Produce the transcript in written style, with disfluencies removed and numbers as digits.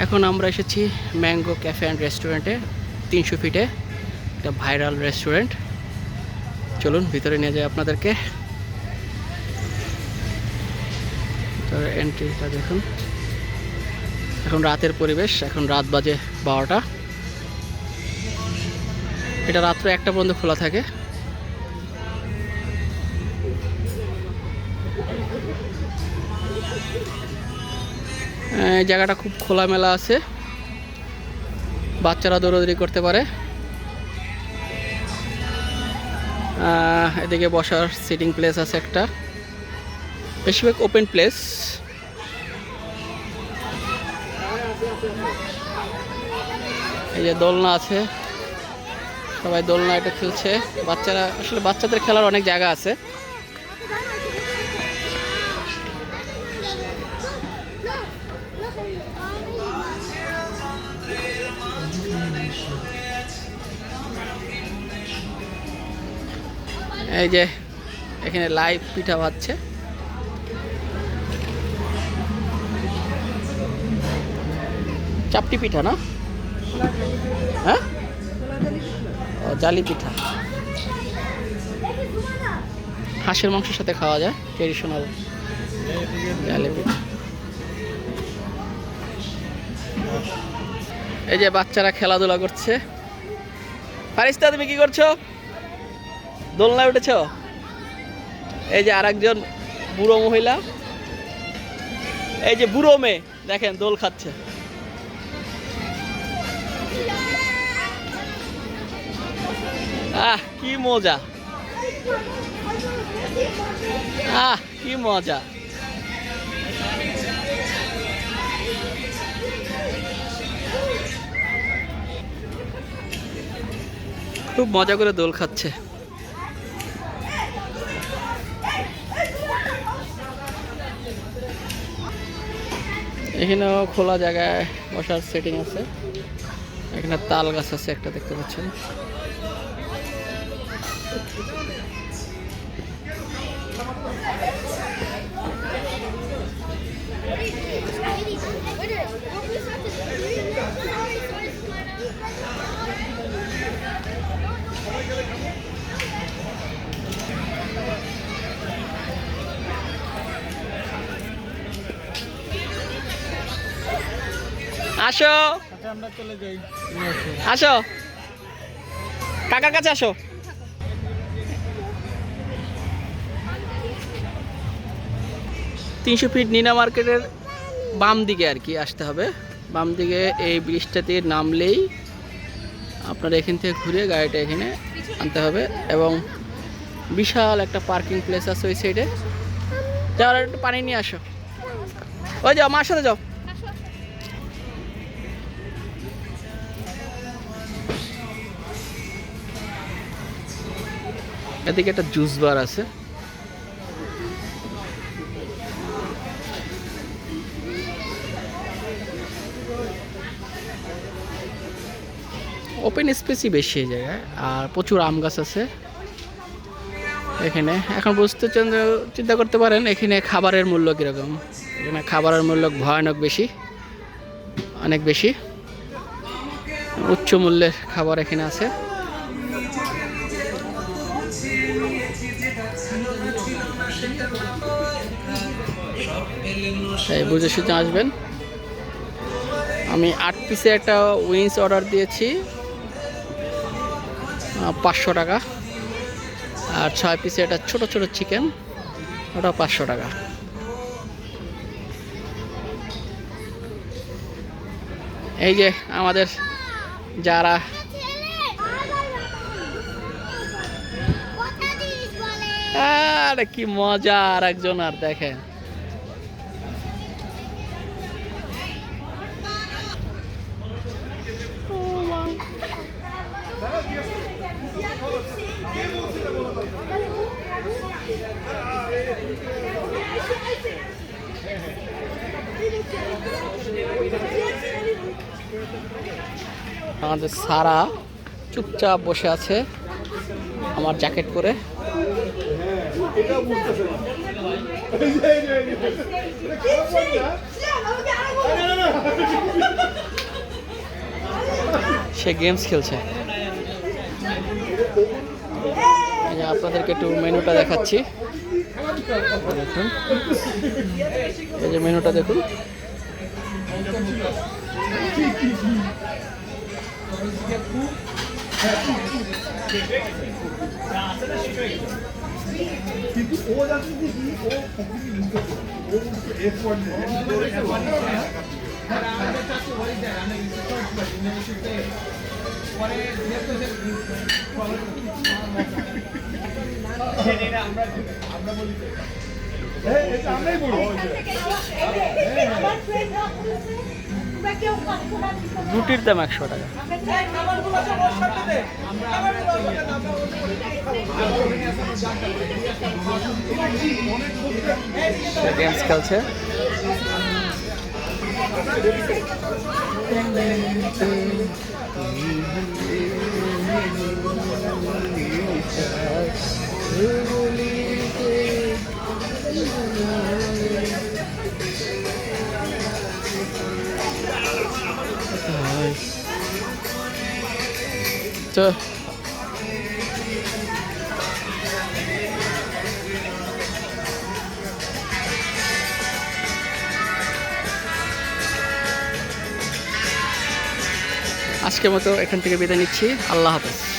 এখন আমরা এসেছি ম্যাঙ্গো ক্যাফে অ্যান্ড রেস্টুরেন্টে, 300 ফিটে একটা ভাইরাল রেস্টুরেন্ট। চলুন ভিতরে নিয়ে যাই আপনাদেরকে। এন্ট্রিটা দেখুন। এখন রাতের পরিবেশ, এখন রাত বাজে 12টা। এটা রাত্র 1টা পর্যন্ত খোলা থাকে। এই জায়গাটা খুব খোলামেলা আছে, বাচ্চারা দৌড়াদৌড়ি করতে পারে। এদিকে বসার সিটিং প্লেস আছে একটা, বেশিরভাগ ওপেন প্লেস। এই যে দোলনা আছে, সবাই দোলনা এটা খেলছে। বাচ্চারা, আসলে বাচ্চাদের খেলার অনেক জায়গা আছে। এই যে এখানে লাইভ পিঠা ভাজছে। চাপটি পিঠা না? হ্যাঁ, জালি পিঠা। হাঁসের মাংসের সাথে খাওয়া যায়, ট্রেডিশনাল জালি পিঠা। এই যে বাচ্চারা খেলাধুলা করছে। ফারিস্তা, তুমি কি করছো? দোলনায় উঠেছ? এই যে আরেকজন বুড়ো মহিলা, এই যে বুড়ো মেয়ে দেখেন দোল খাচ্ছে। কি মজা, কি মজা। খুব মজা করে দোল খাচ্ছে। এখানেও খোলা জায়গায় বসার সেটিং আছে। এখানে তাল গাছ আছে একটা, দেখতে পাচ্ছেন। আসো, আমরা চলে যাই। আসো, কাকার কাছে আসো। 300 ফিট নিনা মার্কেটের বাম দিকে আর কি আসতে হবে। বাম দিকে এই ব্রিজটাতে নামলেই আপনারা এখান থেকে ঘুরে গাড়িটা এখানে আনতে হবে, এবং বিশাল একটা পার্কিং প্লেস আছে ওই সাইডে। যাওয়ার একটু পানি নিয়ে আসো। ওই যাও, মার সাথে যাও। এদিকে একটা জুস বার আছে। ওপেন স্পেসই বেশি এই জায়গায়, আর প্রচুর আম গাছ আছে এখানে। এখন বুঝতে চিন্তা করতে পারেন এখানে খাবারের মূল্য কীরকম। এখানে খাবারের মূল্য ভয়ানক বেশি, অনেক বেশি, উচ্চ মূল্যের খাবার এখানে আছে। তাই বুঝে সুঝে আসবেন। আমি 8 পিসে একটা উইংস অর্ডার দিয়েছি, 500 টাকা। আর 6 পিসে একটা ছোট ছোট চিকেন, ওটা 500 টাকা। এই যে আমাদের যারা আরে কি মজা, আর একজন আর দেখেন। আমাদের সারা চুপচাপ বসে আছে আমার জ্যাকেট পরে। সে গেমস খেলছে। এই যে আপনাদেরকে একটু মেনুটা দেখাচ্ছি, দেখুন এই যে মেনুটা দেখুন। কিন্তু ও যাচ্ছে কি ও কখনই বুঝতে ও এফোর্ট আমরাই বলবো রুটির দাম 100 টাকা। গেমস খেলছে। তো আজকের মতো এখান থেকে বিদায় নিচ্ছি। আল্লাহ হাফেজ।